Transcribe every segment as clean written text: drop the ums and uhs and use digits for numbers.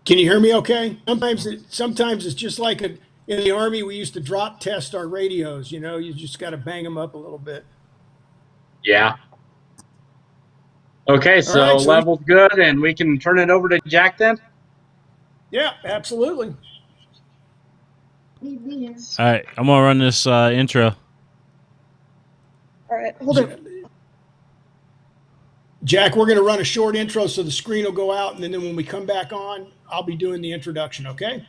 Can you hear me okay? Sometimes it's just like in the Army, we used to drop test our radios. You just got to bang them up a little bit. Yeah. Okay, All so right. So, level's good, and we can turn it over to Jack then? yeah, absolutely. All right, I'm gonna run this intro. right, hold on. Jack, we're going to run a short intro so the screen will go out. And then when we come back on, I'll be doing the introduction. Okay.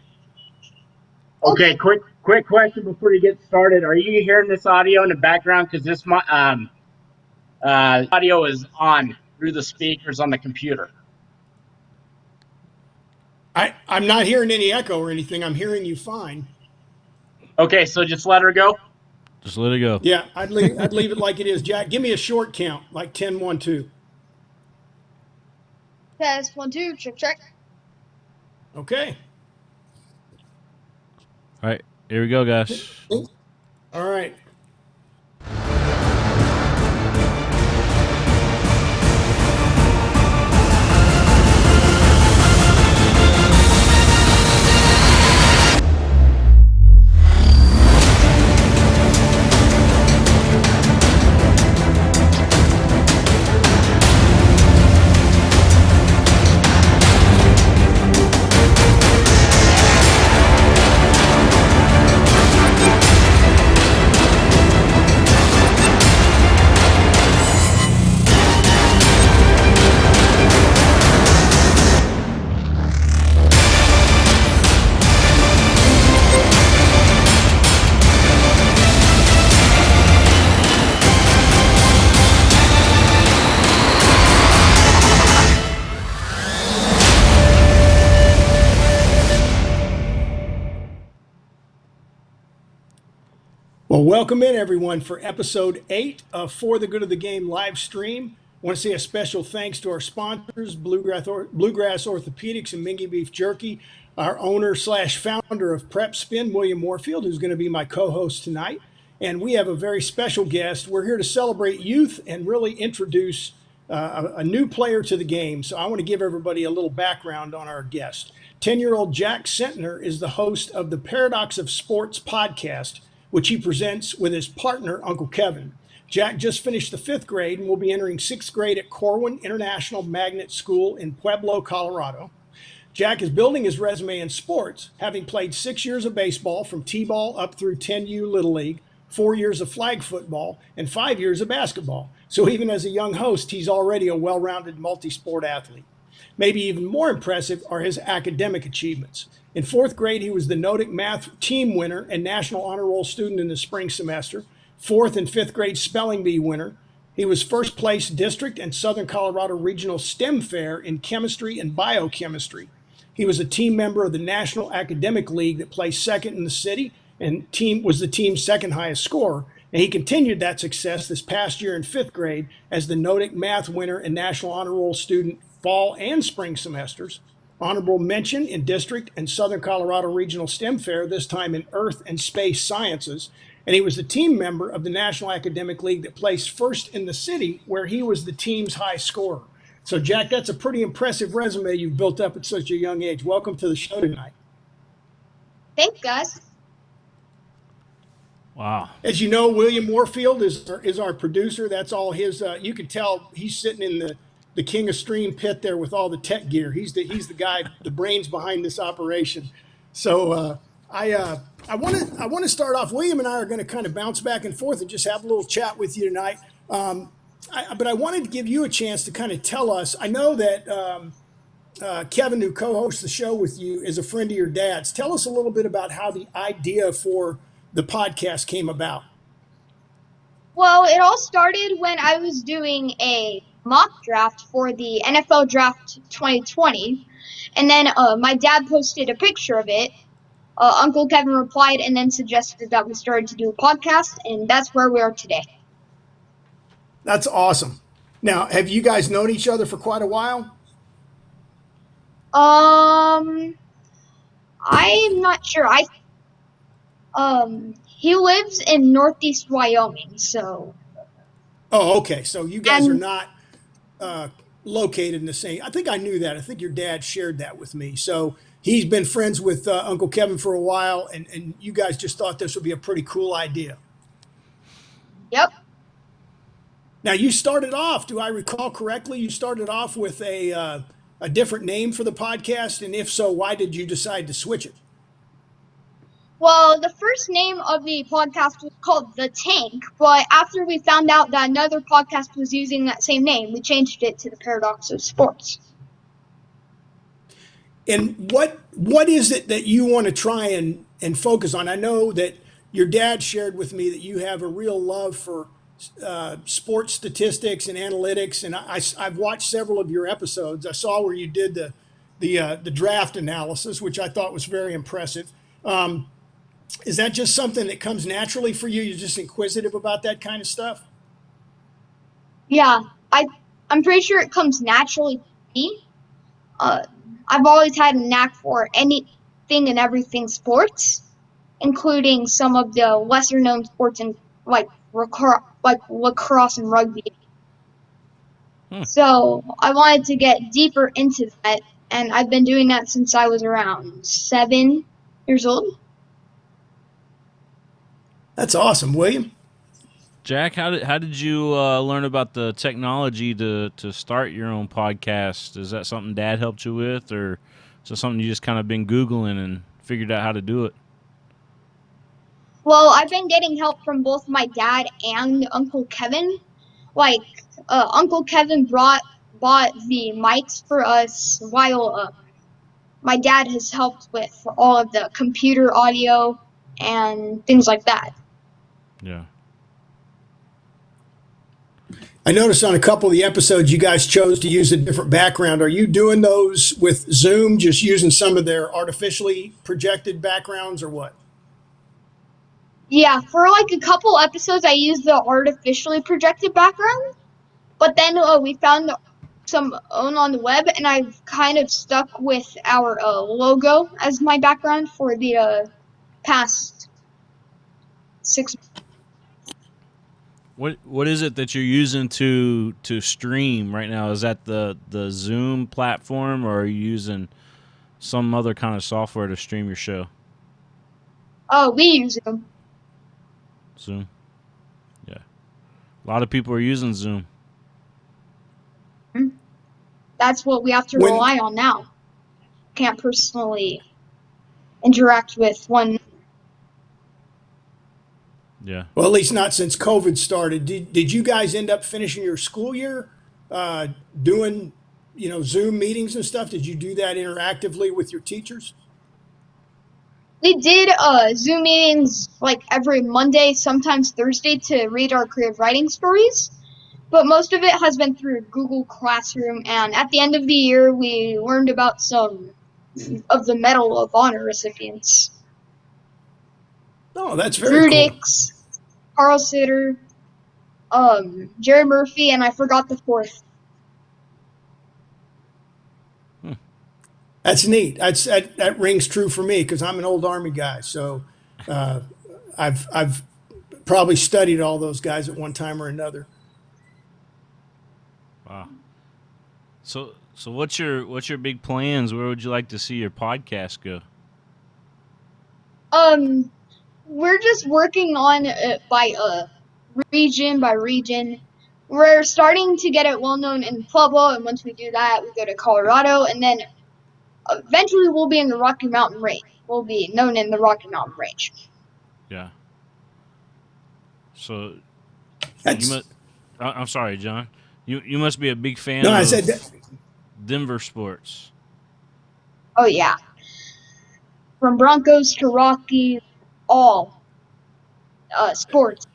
Okay, quick question before you get started. Are you hearing this audio in the background? Because this audio is on through the speakers on the computer. I'm not hearing any echo or anything. I'm hearing you fine. Okay, so just let her go. Just let it go. Yeah, I'd leave it like it is. Jack, give me a short count, like 10, 1, 2. Test 1, 2, check. Okay. All right, here we go, guys. All right. Well, welcome in everyone for episode 8 of For the Good of the Game live stream. I want to say a special thanks to our sponsors, Bluegrass Orthopedics and Mingy Beef Jerky, our owner/founder of Prep Spin, William Warfield, who's going to be my co-host tonight. And we have a very special guest. We're here to celebrate youth and really introduce a new player to the game. So I want to give everybody a little background on our guest. 10-year-old Jack Sentner is the host of the Paradox of Sports podcast, which he presents with his partner, Uncle Kevin. Jack just finished the 5th grade and will be entering 6th grade at Corwin International Magnet School in Pueblo, Colorado. Jack is building his resume in sports, having played 6 years of baseball from T-ball up through 10U Little League, 4 years of flag football, and 5 years of basketball. So even as a young host, he's already a well-rounded multi-sport athlete. Maybe even more impressive are his academic achievements. In 4th grade, he was the NOTIC math team winner and National Honor Roll student in the spring semester, 4th and 5th grade spelling bee winner. He was first place district and Southern Colorado Regional STEM Fair in chemistry and biochemistry. He was a team member of the National Academic League that placed second in the city and was the team's second highest scorer. And he continued that success this past year in 5th grade as the NOTIC math winner and National Honor Roll student fall and spring semesters. Honorable mention in district and Southern Colorado Regional STEM Fair, this time in Earth and Space Sciences. And he was the team member of the National Academic League that placed first in the city, where he was the team's high scorer. So, Jack, that's a pretty impressive resume you've built up at such a young age. Welcome to the show tonight. Thanks, guys. Wow. As you know, William Warfield is our producer. That's all his. You can tell he's sitting in the King of Stream pit there with all the tech gear. He's the guy, the brains behind this operation. So I want to start off. William and I are going to kind of bounce back and forth and just have a little chat with you tonight. But I wanted to give you a chance to kind of tell us. I know that Kevin, who co-hosts the show with you, is a friend of your dad's. Tell us a little bit about how the idea for the podcast came about. Well, it all started when I was doing a mock draft for the NFL Draft 2020, and then my dad posted a picture of it. Uncle Kevin replied and then suggested that we started to do a podcast, and that's where we are today. That's awesome. Now, have you guys known each other for quite a while? I'm not sure. He lives in Northeast Wyoming, so. Oh, okay. So you guys are not located in the same. I think I knew that. I think your dad shared that with me. So he's been friends with Uncle Kevin for a while, and you guys just thought this would be a pretty cool idea. Yep. Now you started off. Do I recall correctly? You started off with a different name for the podcast, and if so, why did you decide to switch it? Well, the first name of the podcast was called The Tank, but after we found out that another podcast was using that same name, we changed it to The Paradox of Sports. And what is it that you want to try and focus on? I know that your dad shared with me that you have a real love for sports statistics and analytics, and I've watched several of your episodes. I saw where you did the draft analysis, which I thought was very impressive. Is that just something that comes naturally for you? You're just inquisitive about that kind of stuff? Yeah, I'm pretty sure it comes naturally to me. I've always had a knack for anything and everything sports, including some of the lesser known sports in like lacrosse and rugby. So I wanted to get deeper into that, and I've been doing that since I was around 7 years old. That's awesome, William. Jack, how did you learn about the technology to start your own podcast? Is that something Dad helped you with, or is it something you just kind of been Googling and figured out how to do it? Well, I've been getting help from both my dad and Uncle Kevin. Like, Uncle Kevin bought the mics for us, while my dad has helped with all of the computer audio and things like that. Yeah. I noticed on a couple of the episodes you guys chose to use a different background. Are you doing those with Zoom, just using some of their artificially projected backgrounds, or what? Yeah, for like a couple episodes I used the artificially projected background, but then we found some on the web, and I've kind of stuck with our logo as my background for the past 6 months. What is it that you're using to stream right now? Is that the Zoom platform, or are you using some other kind of software to stream your show? Oh, we use Zoom. Zoom. Yeah. A lot of people are using Zoom. That's what we have to rely on now. Can't personally interact with one. Yeah. Well, at least not since COVID started. Did you guys end up finishing your school year doing, Zoom meetings and stuff? Did you do that interactively with your teachers? We did Zoom meetings like every Monday, sometimes Thursday, to read our creative writing stories. But most of it has been through Google Classroom, and at the end of the year, we learned about some of the Medal of Honor recipients. Oh, that's very cool. Rudix, Carl Sitter, Jerry Murphy, and I forgot the fourth. That's neat. That rings true for me because I'm an old Army guy. So I've probably studied all those guys at one time or another. Wow. So what's your big plans? Where would you like to see your podcast go? We're just working on it by region by region. We're starting to get it well known in Pueblo, and once we do that, we go to Colorado, and then eventually we'll be in the Rocky Mountain Range. We'll be known in the Rocky Mountain Range. Yeah. So That's, I'm sorry, John. You must be a big fan no, of I said that. Denver sports. Oh, yeah. From Broncos to Rocky, all sports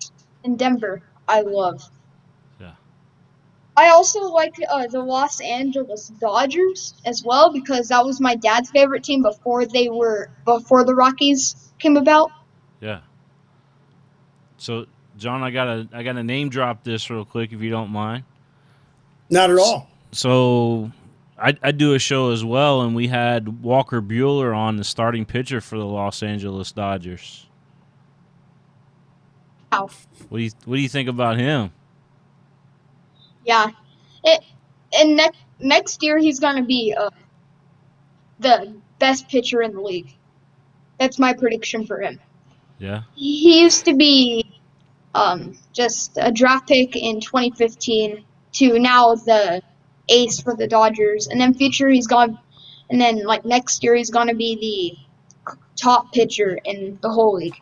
in Denver I love. Yeah. I also like the Los Angeles Dodgers as well, because that was my dad's favorite team before the Rockies came about. Yeah. So, John, I gotta name drop this real quick if you don't mind. Not at all. So I do a show as well, and we had Walker Buehler on, the starting pitcher for the Los Angeles Dodgers. Wow. What do you think about him? Yeah. next year he's going to be the best pitcher in the league. That's my prediction for him. Yeah. He used to be just a draft pick in 2015 to now the ace for the Dodgers, and then next year he's gonna be the top pitcher in the whole league.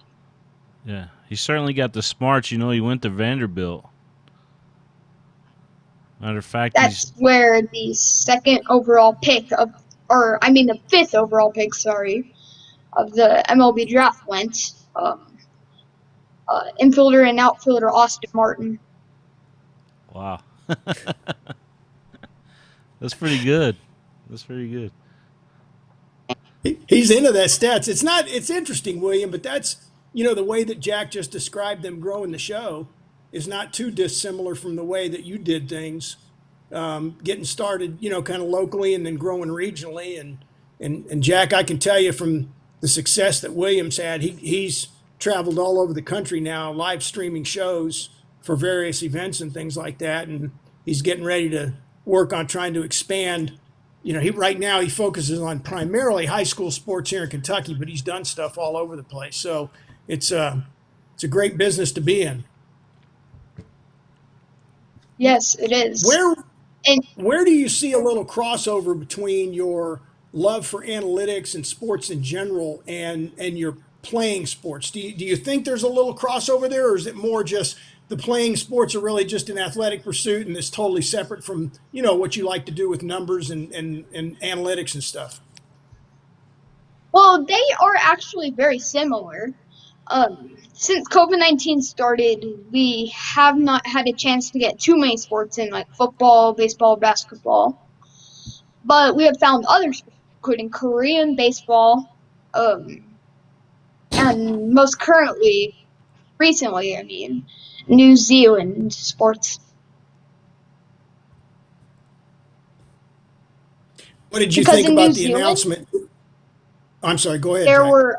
Yeah. He certainly got the smarts. He went to Vanderbilt. Matter of fact, That's where the the fifth overall pick, of the MLB draft went. Infielder and outfielder Austin Martin. Wow. That's pretty good. That's pretty good. He's into that stats. It's interesting, William, but that's, the way that Jack just described them growing the show is not too dissimilar from the way that you did things, getting started, kind of locally and then growing regionally. And Jack, I can tell you from the success that William's had, he's traveled all over the country now, live streaming shows for various events and things like that. And he's getting ready to work on trying to expand. Right now he focuses on primarily high school sports here in Kentucky, but he's done stuff all over the place. So it's a great business to be in. Yes, it is. Where do you see a little crossover between your love for analytics and sports in general and your playing sports? Do you think there's a little crossover there, or is it more just the playing sports are really just an athletic pursuit and it's totally separate from, what you like to do with numbers and analytics and stuff? Well, they are actually very similar. Since COVID-19 started, we have not had a chance to get too many sports in, like football, baseball, basketball. But we have found other sports, including Korean baseball, and recently, New Zealand sports. What did you think about the announcement? I'm sorry, go ahead. There Jack. were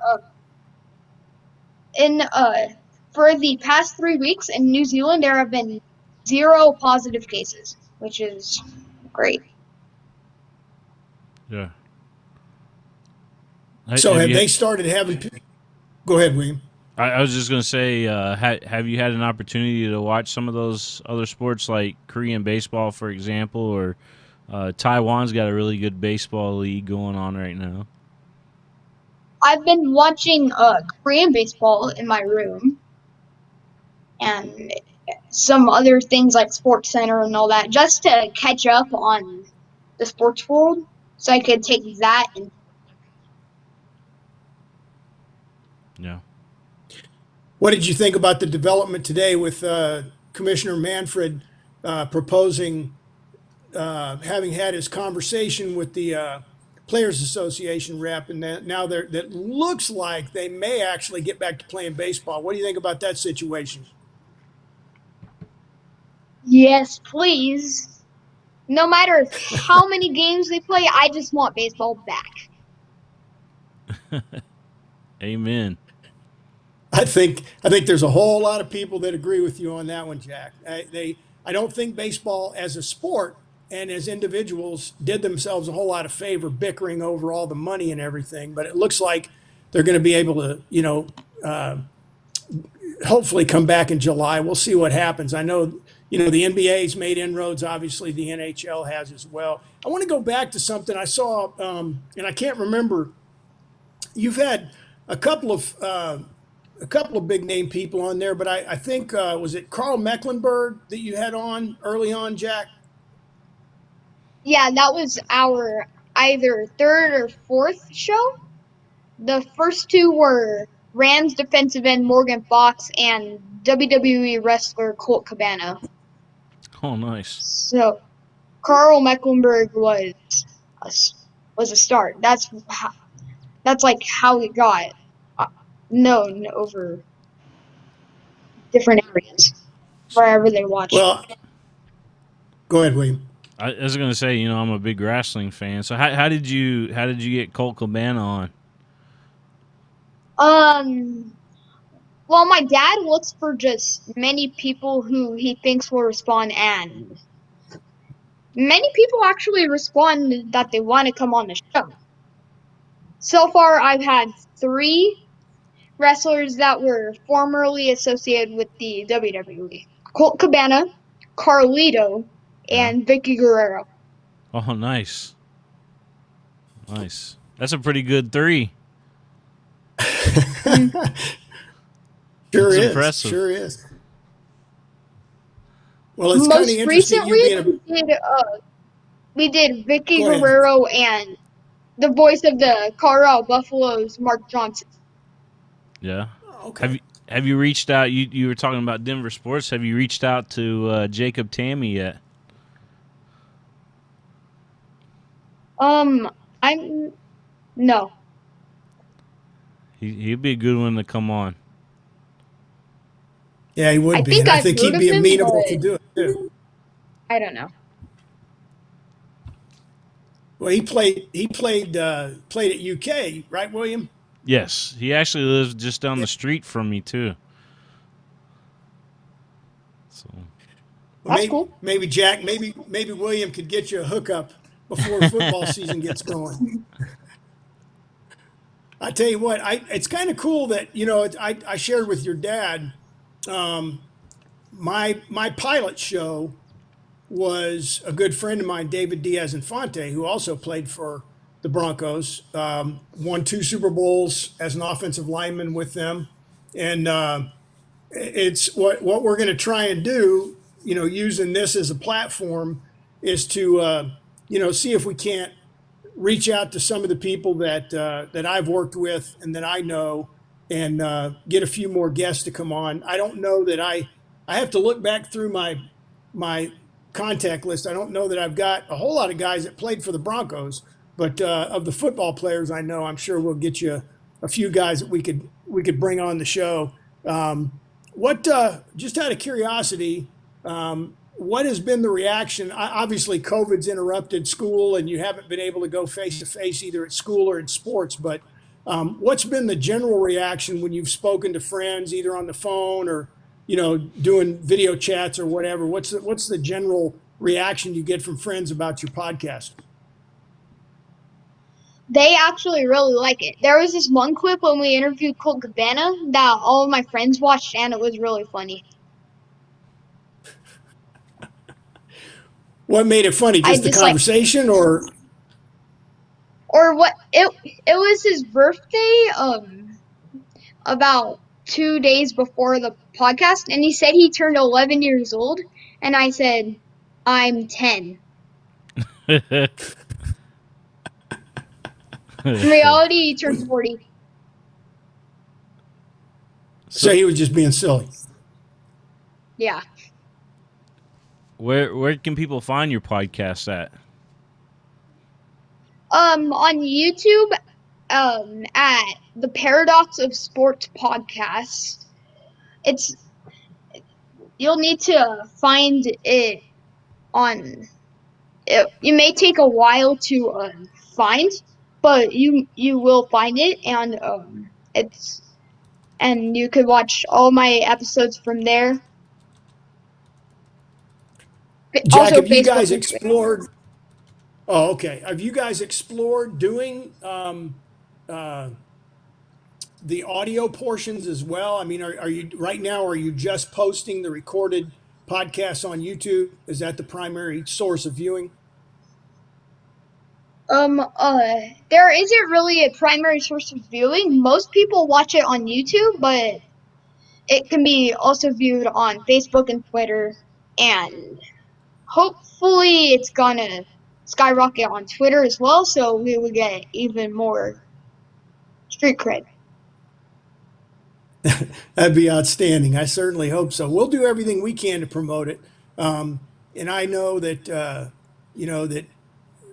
for the past 3 weeks in New Zealand, there have been 0 positive cases, which is great. Yeah. So have they started having? Go ahead, William. I was just gonna say, have you had an opportunity to watch some of those other sports like Korean baseball, for example, or Taiwan's got a really good baseball league going on right now? I've been watching Korean baseball in my room, and some other things like Sports Center and all that, just to catch up on the sports world, so I could take that and. Yeah. What did you think about the development today with Commissioner Manfred proposing, having had his conversation with the Players Association rep, and now that looks like they may actually get back to playing baseball? What do you think about that situation? Yes, please. No matter how many games they play, I just want baseball back. Amen. I think there's a whole lot of people that agree with you on that one, Jack. I don't think baseball as a sport and as individuals did themselves a whole lot of favor bickering over all the money and everything, but it looks like they're going to be able to, hopefully come back in July. We'll see what happens. I know, the NBA's made inroads. Obviously, the NHL has as well. I want to go back to something I saw, and I can't remember. You've had a couple of big name people on there, but I think was it Carl Mecklenburg that you had on early on, Jack? Yeah, that was our either third or fourth show. The first 2 were Rams defensive end Morgan Fox and WWE wrestler Colt Cabana. Oh, nice. So Carl Mecklenburg was a start. That's like how he got known over different areas wherever they watched. Well, go ahead, William. I was gonna say, I'm a big wrestling fan. So how did you get Colt Cabana on? Well, my dad looks for just many people who he thinks will respond, and many people actually respond that they want to come on the show. So far, I've had 3 wrestlers that were formerly associated with the WWE: Colt Cabana, Carlito, and Vicky Guerrero. Oh, nice. Nice. That's a pretty good 3. Sure That's is. impressive. Sure is. Well, it's kind of Most interesting you recently, being we did Vicky Go ahead. Guerrero and the voice of the Colorado Buffaloes, Mark Johnson. Yeah. Okay. Have you reached out? You were talking about Denver sports. Have you reached out to Jacob Tammy yet? No. He'd be a good one to come on. Yeah, he would I be. think And I I've think heard he'd be of him, amenable but to do it too. I don't know. Well, he played at UK, right, William? Yes, he actually lives just down the street from me too. So Well, That's cool. maybe Jack, maybe William could get you a hookup before football season gets going. I tell you what, it's kind of cool that I shared with your dad. My pilot show was a good friend of mine, David Diaz-Infante, who also played for the Broncos. Won 2 Super Bowls as an offensive lineman with them, and it's what we're going to try and do. Using this as a platform, is to see if we can't reach out to some of the people that I've worked with and that I know, and get a few more guests to come on. I don't know that I have to look back through my contact list. I don't know that I've got a whole lot of guys that played for the Broncos, but of the football players I know, I'm sure we'll get you a few guys that we could bring on the show. What just out of curiosity, what has been the reaction? Obviously, COVID's interrupted school, and you haven't been able to go face to face either at school or in sports. But what's been the general reaction when you've spoken to friends, either on the phone or doing video chats or whatever? What's the general reaction you get from friends about your podcast? They actually really like it. There was this one clip when we interviewed Colt Cabana that all of my friends watched, and it was really funny. What made it funny? Just the conversation, or what? It was his birthday. About 2 days before the podcast, and he said he turned 11 years old, and I said, I'm 10. In reality, he turned 40. So he was just being silly. Yeah. Where can people find your podcast at? On YouTube, at the Paradox of Sports Podcast. You'll need to find it on. You may take a while to find, but you will find it, and you could watch all my episodes from there. Jack, Also, have you Facebook guys and Twitter. explored? Oh, okay. Have you guys explored doing the audio portions as well? I mean, are you right now? Are you just posting the recorded podcasts on YouTube? Is that the primary source of viewing? There isn't really a primary source of viewing. Most people watch it on YouTube, but it can be also viewed on Facebook and Twitter, and hopefully it's gonna skyrocket on Twitter as well, so we will get even more street cred. That'd be outstanding. I certainly hope so. We'll do everything we can to promote it. And I know that, that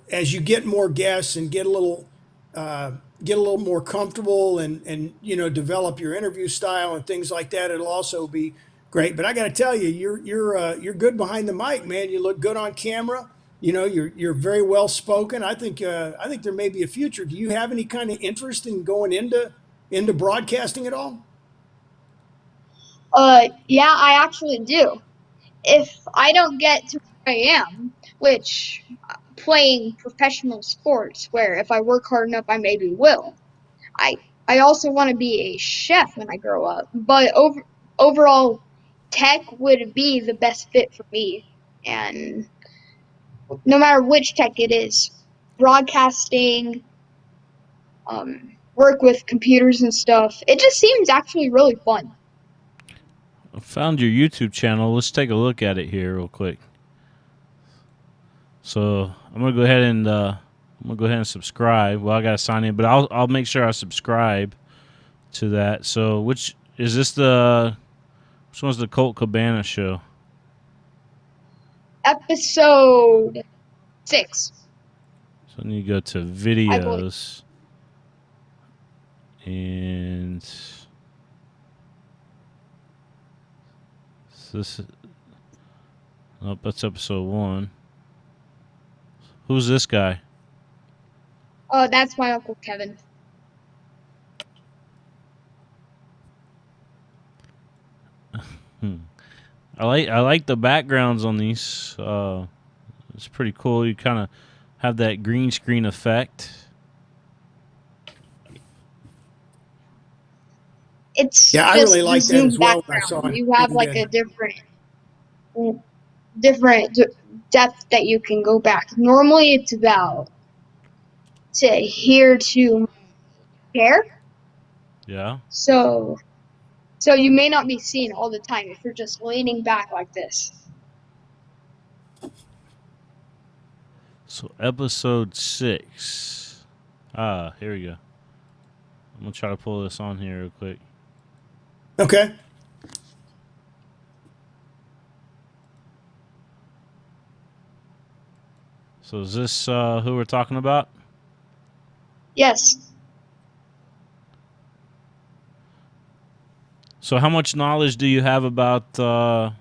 as you get more guests and get a little more comfortable and develop your interview style and things like that, it'll also be great. But I got to tell you, you're good behind the mic, man. You look good on camera. You're very well spoken. I think there may be a future. Do you have any kind of interest in going into broadcasting at all? Yeah, I actually do. If I don't get to I am, which playing professional sports, where if I work hard enough, I maybe will. I also want to be a chef when I grow up, but overall, tech would be the best fit for me, and no matter which tech it is, broadcasting, work with computers and stuff, it just seems actually really fun. I found your YouTube channel. Let's take a look at it here real quick. So I'm gonna go ahead and subscribe. Well, I gotta sign in, but I'll make sure I subscribe to that. So which one's the Colt Cabana show? Episode 6. So I need to go to videos and this. Oh, that's episode 1. Who's this guy? That's my Uncle Kevin. I like the backgrounds on these. It's pretty cool. You kind of have that green screen effect. It's Yeah, I just really the like that Zoom as well when I background. saw it. You have like a different depth that you can go back. Normally, it's about to here to hair. Yeah. So you may not be seen all the time if you're just leaning back like this. So episode 6. Here we go. I'm gonna try to pull this on here real quick. Okay. So is this who we're talking about? Yes. So how much knowledge do you have about the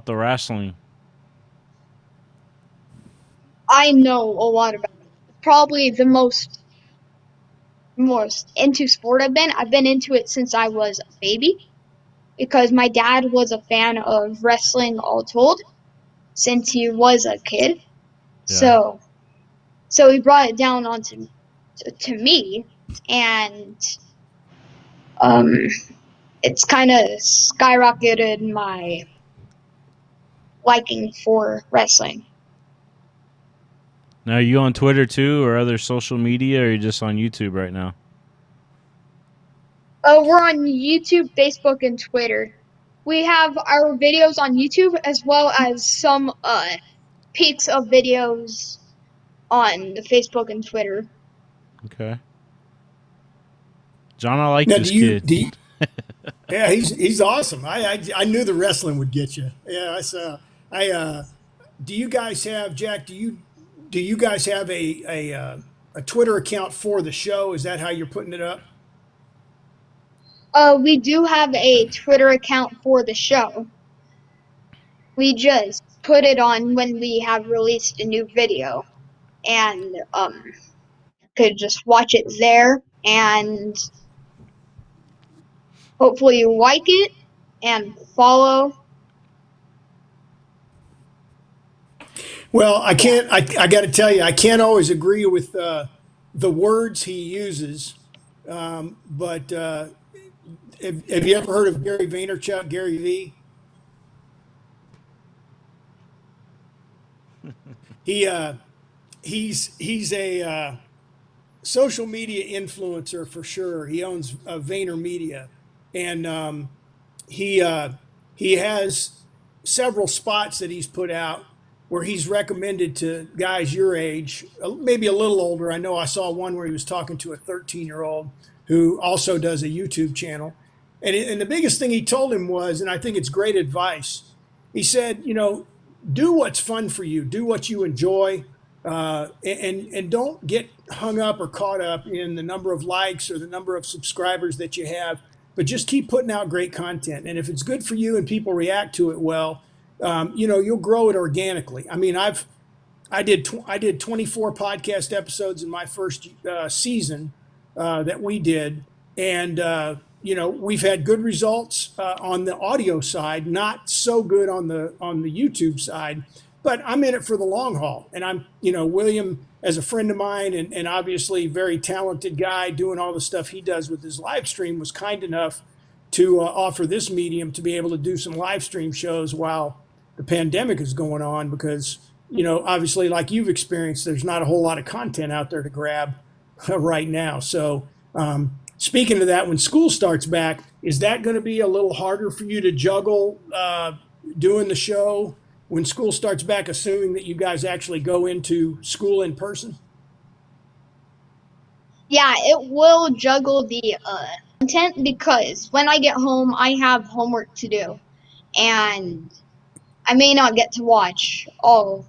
wrestling? I know a lot about it. Probably the most into sport I've been. I've been into it since I was a baby because my dad was a fan of wrestling all told since he was a kid. Yeah. So he brought it down onto to me, and it's kind of skyrocketed my liking for wrestling. Now, are you on Twitter too, or other social media, or are you just on YouTube right now? We're on YouTube, Facebook, and Twitter. We have our videos on YouTube as well as some peaks of videos on the Facebook and Twitter. Okay. John, I like Now, this kid. Yeah, he's awesome. I knew the wrestling would get you. Yeah, do you guys have, Jack? Do you guys have a Twitter account for the show? Is that how you're putting it up? We do have a Twitter account for the show. We just put it on when we have released a new video, and could just watch it there, and hopefully you like it and follow. Well, I can't. I got to tell you, I can't always agree with the words he uses. But have you ever heard of Gary Vaynerchuk, Gary V? He's a social media influencer for sure. He owns Vayner Media, and he has several spots that he's put out where he's recommended to guys your age, maybe a little older. I know I saw one where he was talking to a 13-year-old who also does a YouTube channel. And the biggest thing he told him was, and I think it's great advice, he said, do what's fun for you, do what you enjoy, and don't get hung up or caught up in the number of likes or the number of subscribers that you have, but just keep putting out great content. And if it's good for you and people react to it well, you'll grow it organically. I mean, I did 24 podcast episodes in my first season that we did, and we've had good results on the audio side, not so good on the YouTube side. but I'm in it for the long haul. And I'm, William, as a friend of mine and obviously very talented guy doing all the stuff he does with his live stream, was kind enough to offer this medium to be able to do some live stream shows while the pandemic is going on, because, obviously, like you've experienced, there's not a whole lot of content out there to grab right now. So, speaking of that, when school starts back, is that going to be a little harder for you to juggle doing the show when school starts back, assuming that you guys actually go into school in person? Yeah, it will juggle the content, because when I get home, I have homework to do, and I may not get to watch all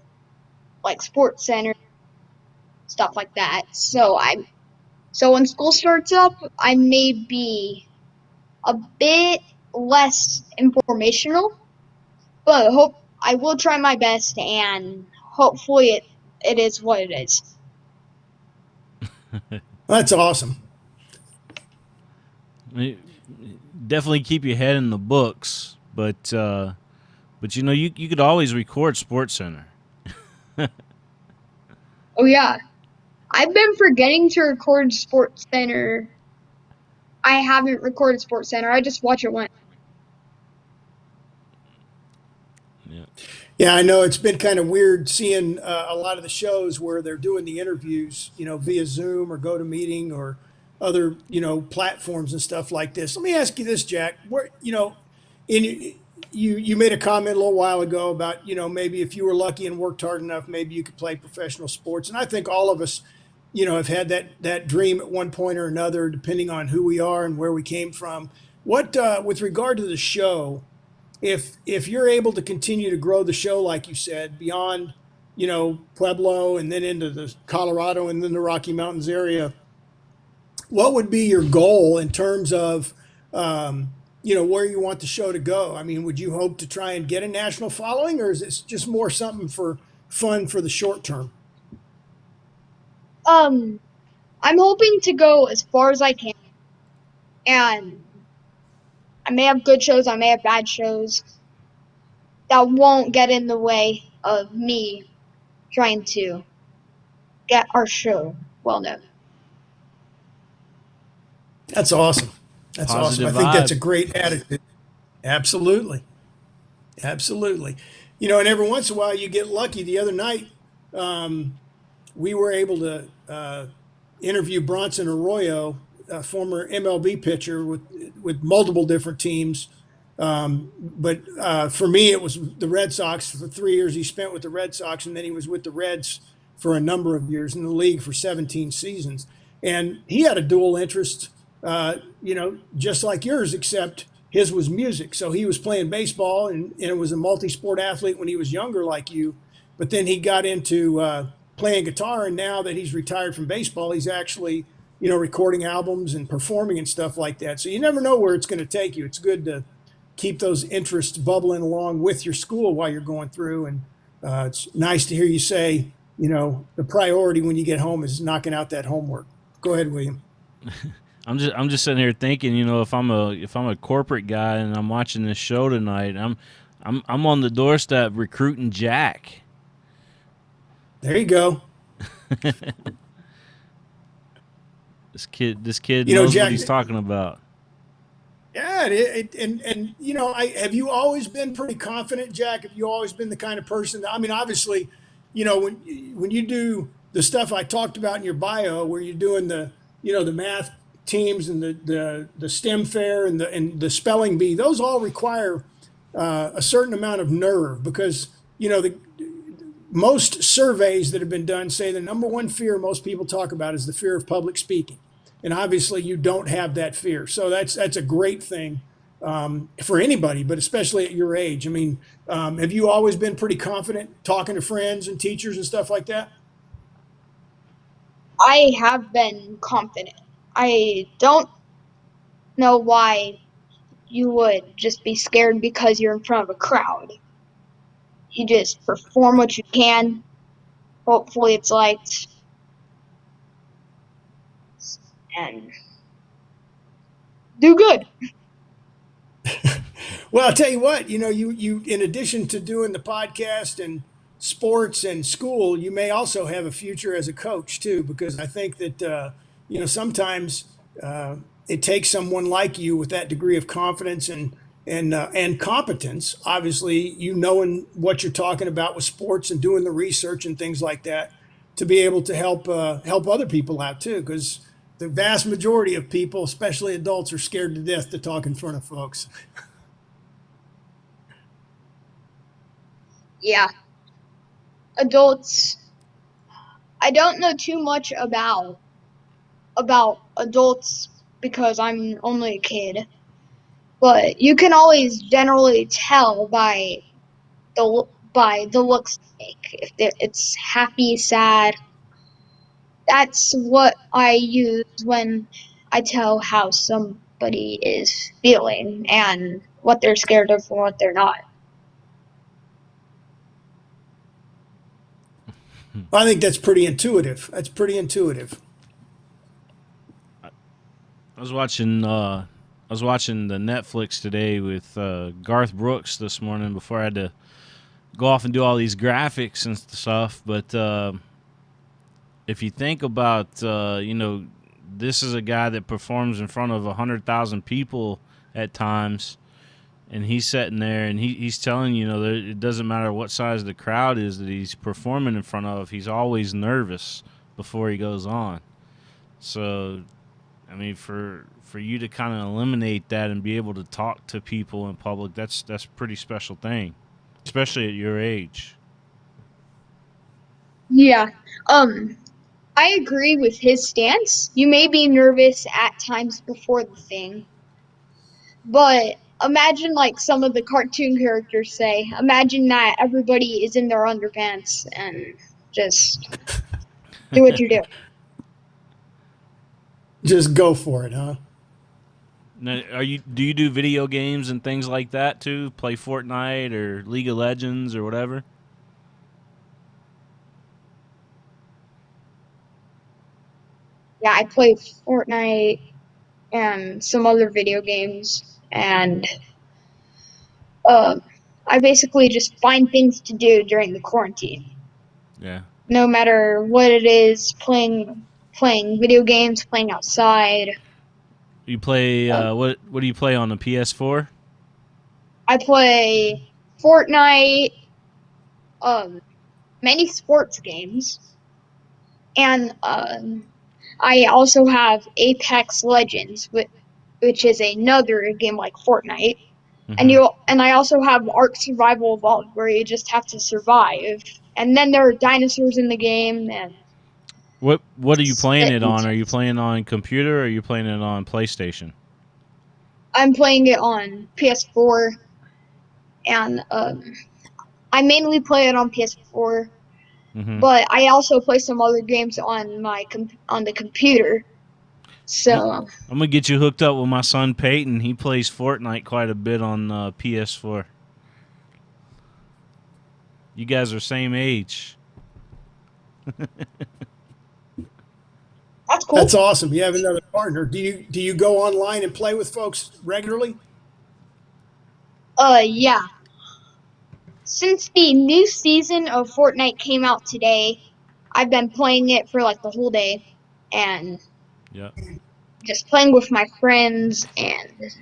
like Sports Center stuff like that. So when school starts up, I may be a bit less informational, but I will try my best, and hopefully it is what it is. That's awesome. Definitely keep your head in the books, but you could always record Sports Center. Oh yeah, I've been forgetting to record Sports Center. I haven't recorded Sports Center. I just watch it once. Yeah. Yeah, I know it's been kind of weird seeing a lot of the shows where they're doing the interviews, via Zoom or GoToMeeting or other, platforms and stuff like this. Let me ask you this, Jack. Where, in you made a comment a little while ago about, maybe if you were lucky and worked hard enough, maybe you could play professional sports. And I think all of us, have had that dream at one point or another, depending on who we are and where we came from. What with regard to the show, if you're able to continue to grow the show, like you said, beyond, Pueblo and then into the Colorado and then the Rocky Mountains area, what would be your goal in terms of, where you want the show to go? I mean, would you hope to try and get a national following, or is it just more something for fun for the short term? I'm hoping to go as far as I can, and I may have good shows, I may have bad shows. That won't get in the way of me trying to get our show well known. That's awesome. That's awesome. Positive I think that's a vibe. great attitude. Absolutely. Absolutely. And every once in a while you get lucky. The other night, we were able to interview Bronson Arroyo, a former MLB pitcher with multiple different teams. But for me, it was the Red Sox. For 3 years, he spent with the Red Sox, and then he was with the Reds for a number of years in the league for 17 seasons. And he had a dual interest, just like yours, except his was music. So he was playing baseball and was a multi-sport athlete when he was younger, like you. But then he got into playing guitar, and now that he's retired from baseball, he's actually, recording albums and performing and stuff like that. So you never know where it's going to take you. It's good to keep those interests bubbling along with your school while you're going through. And it's nice to hear you say, the priority when you get home is knocking out that homework. Go ahead, William. I'm just sitting here thinking, if I'm a corporate guy and I'm watching this show tonight, I'm on the doorstep recruiting Jack. There you go. This kid knows Jack, what he's talking about. Yeah, have you always been pretty confident, Jack? Have you always been the kind of person that, I mean, obviously, when you do the stuff I talked about in your bio, where you're doing the math teams and the STEM fair and the spelling bee, those all require a certain amount of nerve, because most surveys that have been done say the number one fear most people talk about is the fear of public speaking. And obviously you don't have that fear. So that's a great thing for anybody, but especially at your age. I mean, have you always been pretty confident talking to friends and teachers and stuff like that? I have been confident. I don't know why you would just be scared because you're in front of a crowd. You just perform what you can. Hopefully it's liked. And do good. Well, I'll tell you what, you in addition to doing the podcast and sports and school, you may also have a future as a coach too, because I think that sometimes it takes someone like you with that degree of confidence and competence. Obviously, you knowing what you're talking about with sports and doing the research and things like that, to be able to help other people out too, because the vast majority of people, especially adults, are scared to death to talk in front of folks. Yeah. Adults, I don't know too much about adults because I'm only a kid, but you can always generally tell the looks they make. If it's happy, sad, that's what I use when I tell how somebody is feeling and what they're scared of and what they're not. I think that's pretty intuitive. That's pretty intuitive. I was watching the Netflix today with Garth Brooks this morning before I had to go off and do all these graphics and stuff. But if you think about, this is a guy that performs in front of 100,000 people at times, and he's sitting there and he's telling you, that it doesn't matter what size the crowd is that he's performing in front of. He's always nervous before he goes on. So, I mean, for you to kind of eliminate that and be able to talk to people in public, that's a pretty special thing, especially at your age. Yeah. I agree with his stance. You may be nervous at times before the thing, but imagine like some of the cartoon characters say, imagine that everybody is in their underpants and just do what you do. Just go for it, huh? Now, do you do video games and things like that too? Play Fortnite or League of Legends or whatever? Yeah, I play Fortnite and some other video games, and I basically just find things to do during the quarantine. Yeah. No matter what it is, playing video games, playing outside. You play what do you play on the PS4? I play Fortnite, many sports games, and I also have Apex Legends, which is another game like Fortnite. Mm-hmm. And I also have Ark Survival Evolved, where you just have to survive. And then there are dinosaurs in the game. And What are you playing it on? Are you playing on computer or are you playing it on PlayStation? I'm playing it on PS4, and I mainly play it on PS4. Mm-hmm. But I also play some other games on on the computer. So I'm gonna get you hooked up with my son Peyton. He plays Fortnite quite a bit on PS4. You guys are same age. that's cool. That's awesome. You have another partner. Do you go online and play with folks regularly? Yeah. Since the new season of Fortnite came out today, I've been playing it for like the whole day and Yeah. just playing with my friends. And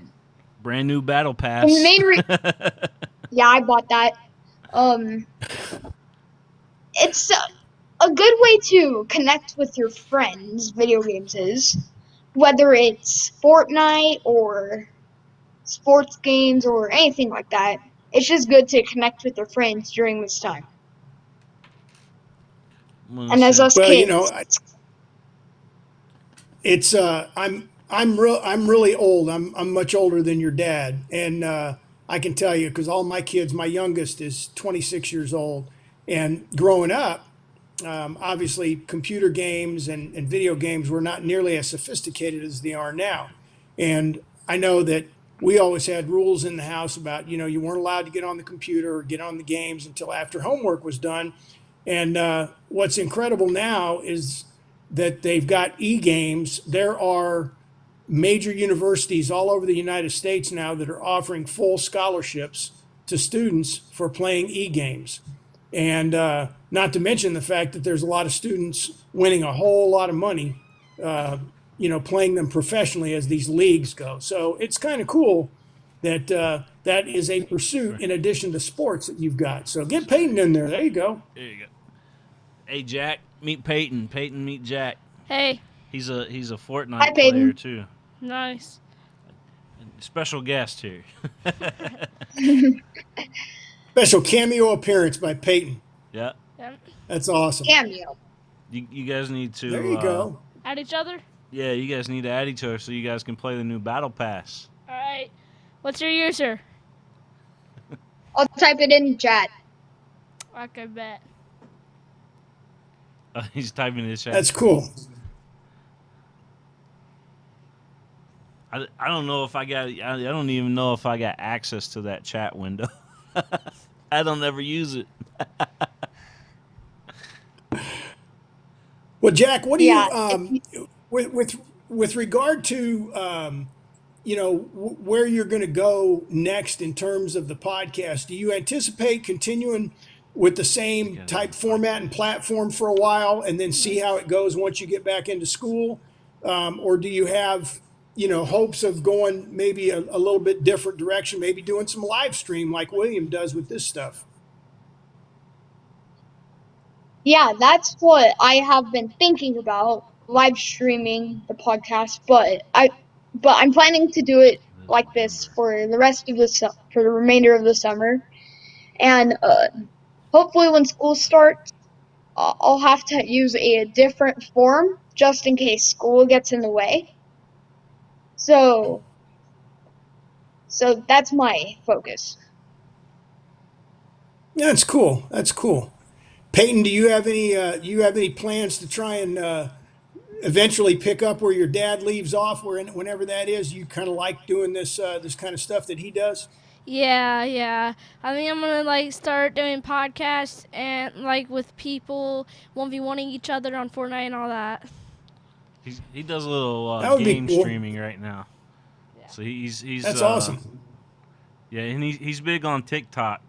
Brand new battle pass. the main yeah, I bought that. It's a good way to connect with your friends. Video games is, whether it's Fortnite or sports games or anything like that. It's just good to connect with your friends during this time. And as us Well, kids, it's I'm really old. I'm much older than your dad, and I can tell you because all my kids, my youngest is 26 years old, and growing up, obviously computer games and video games were not nearly as sophisticated as they are now, and I know that we always had rules in the house about you weren't allowed to get on the computer or get on the games until after homework was done, and what's incredible now is that they've got e-games. There are major universities all over the United States now that are offering full scholarships to students for playing e-games. And not to mention the fact that there's a lot of students winning a whole lot of money, playing them professionally as these leagues go. So it's kind of cool that that is a pursuit in addition to sports that you've got. So get Peyton in there. There you go. There you go. Hey, Jack, meet Peyton. Peyton, meet Jack. Hey. He's a Hi, Fortnite Peyton. player too. Nice. Special guest here. Special cameo appearance by Peyton. Yeah. Yep. That's awesome. Cameo. You guys need to. There you go. At each other? Yeah, you guys need to add each other so you guys can play the new Battle Pass. All right. What's your user? I'll type it in chat. Okay, bet. He's typing his chat. That's cool. I don't know if I don't even know if I got access to that chat window. I don't ever use it. Well, Jack, what do Yeah, you with regard to where you're going to go next in terms of the podcast? Do you anticipate continuing with the same type format and platform for a while, and then see how it goes once you get back into school, or do you have hopes of going maybe a little bit different direction, maybe doing some live stream like William does with this stuff? Yeah, that's what I have been thinking about, live streaming the podcast, but I'm planning to do it like this for the rest of for the remainder of the summer. And hopefully when school starts, I'll have to use a different form just in case school gets in the way. So that's my focus. That's cool. That's cool. Peyton, do you have any plans to try and eventually pick up where your dad leaves off, whenever that is? You kind of like doing this kind of stuff that he does? Yeah. I think I'm gonna start doing podcasts and with people 1v1ing each other on Fortnite and all that. He does a little That would be game cool. streaming right now. Yeah. So he's That's awesome. Yeah, and he's big on TikTok.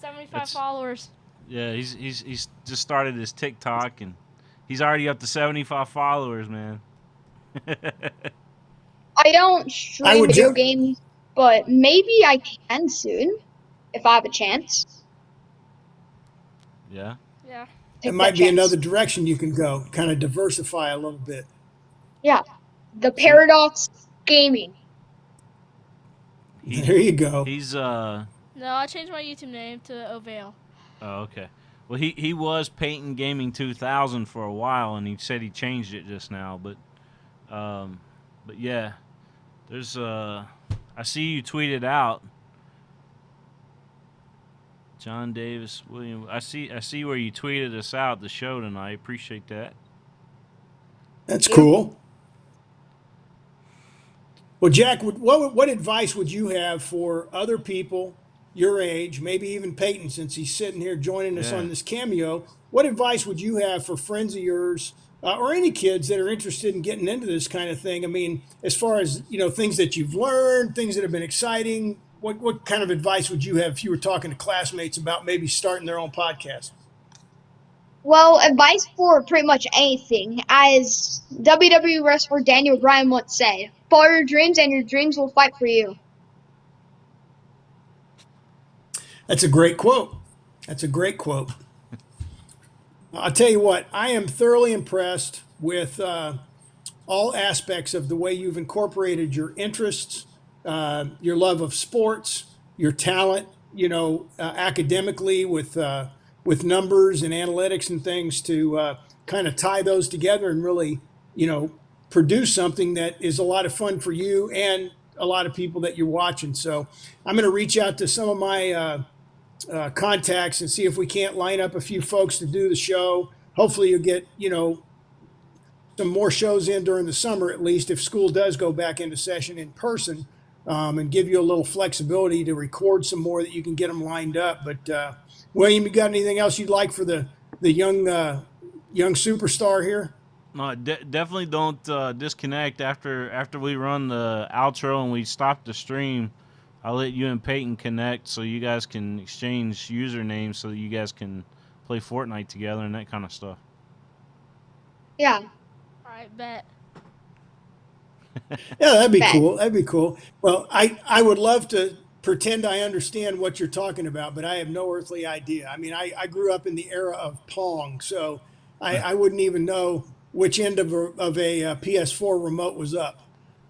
75 followers. Yeah, he's just started his TikTok and he's already up to 75 followers, man. I don't I stream would video ju- games, but maybe I can soon if I have a chance. Yeah. Yeah. It Take might that be chance. another direction you can go, kind of diversify a little bit. Yeah, the Paradox Gaming. There you go. He's No, I changed my YouTube name to Ovale. Oh, okay. Well, he was Peyton Gaming 2000 for a while, and he said he changed it just now. But yeah, there's I see you tweeted out, John Davis William. I see where you tweeted us out the show tonight. Appreciate that. That's cool. Well, Jack, what advice would you have for other people your age, maybe even Peyton, since he's sitting here joining us Yeah. on this cameo? What advice would you have for friends of yours or any kids that are interested in getting into this kind of thing? I mean, as far as things that you've learned, things that have been exciting. What kind of advice would you have if you were talking to classmates about maybe starting their own podcast? Well, advice for pretty much anything. As WWE wrestler Daniel Bryan once said, follow your dreams and your dreams will fight for you. That's a great quote. That's a great quote. I'll tell you what, I am thoroughly impressed with all aspects of the way you've incorporated your interests, your love of sports, your talent, academically with numbers and analytics and things to kind of tie those together and really, produce something that is a lot of fun for you and a lot of people that you're watching. So I'm going to reach out to some of my contacts and see if we can't line up a few folks to do the show. Hopefully you'll get, some more shows in during the summer, at least if school does go back into session in person, and give you a little flexibility to record some more that you can get them lined up. But William, you got anything else you'd like for the young superstar here? No, definitely don't disconnect after we run the outro and we stop the stream. I'll let you and Peyton connect so you guys can exchange usernames so that you guys can play Fortnite together and that kind of stuff. Yeah. All right, bet. Yeah, that'd be Bet. cool. That'd be cool. Well, I would love to pretend I understand what you're talking about, but I have no earthly idea. I mean, I grew up in the era of Pong, so I wouldn't even know which end of a PS4 remote was up.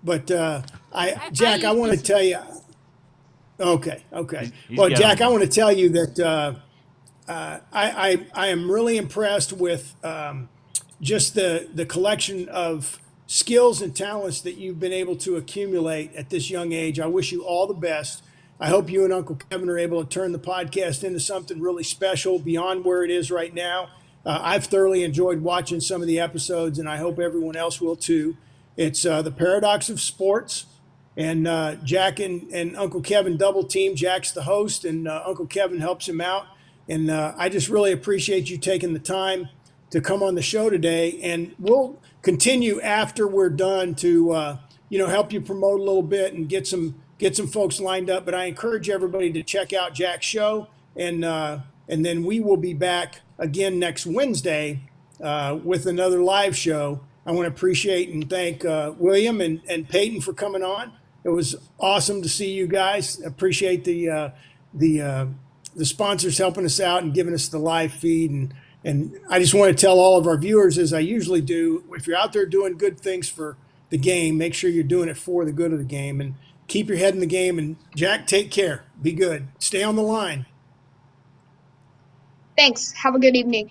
But Jack, I used want to to tell you. Okay, okay. He's Well, got Jack, I them. want to tell you that I am really impressed with just the collection of skills and talents that you've been able to accumulate at this young age. I wish you all the best. I hope you and Uncle Kevin are able to turn the podcast into something really special beyond where it is right now. I've thoroughly enjoyed watching some of the episodes, and I hope everyone else will too. It's the paradox of sports. And Jack and Uncle Kevin double team. Jack's the host, and Uncle Kevin helps him out. And I just really appreciate you taking the time to come on the show today. And we'll continue after we're done to help you promote a little bit and get some folks lined up. But I encourage everybody to check out Jack's show, and then we will be back again next Wednesday with another live show. I want to appreciate and thank William and Peyton for coming on. It was awesome to see you guys. Appreciate the sponsors helping us out and giving us the live feed. And I just want to tell all of our viewers, as I usually do, if you're out there doing good things for the game, make sure you're doing it for the good of the game, and keep your head in the game. And Jack, take care. Be good. Stay on the line. Thanks. Have a good evening.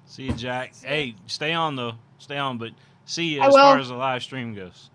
See you, Jack. Hey, stay on though. Stay on, but see you I as will. far as the live stream goes.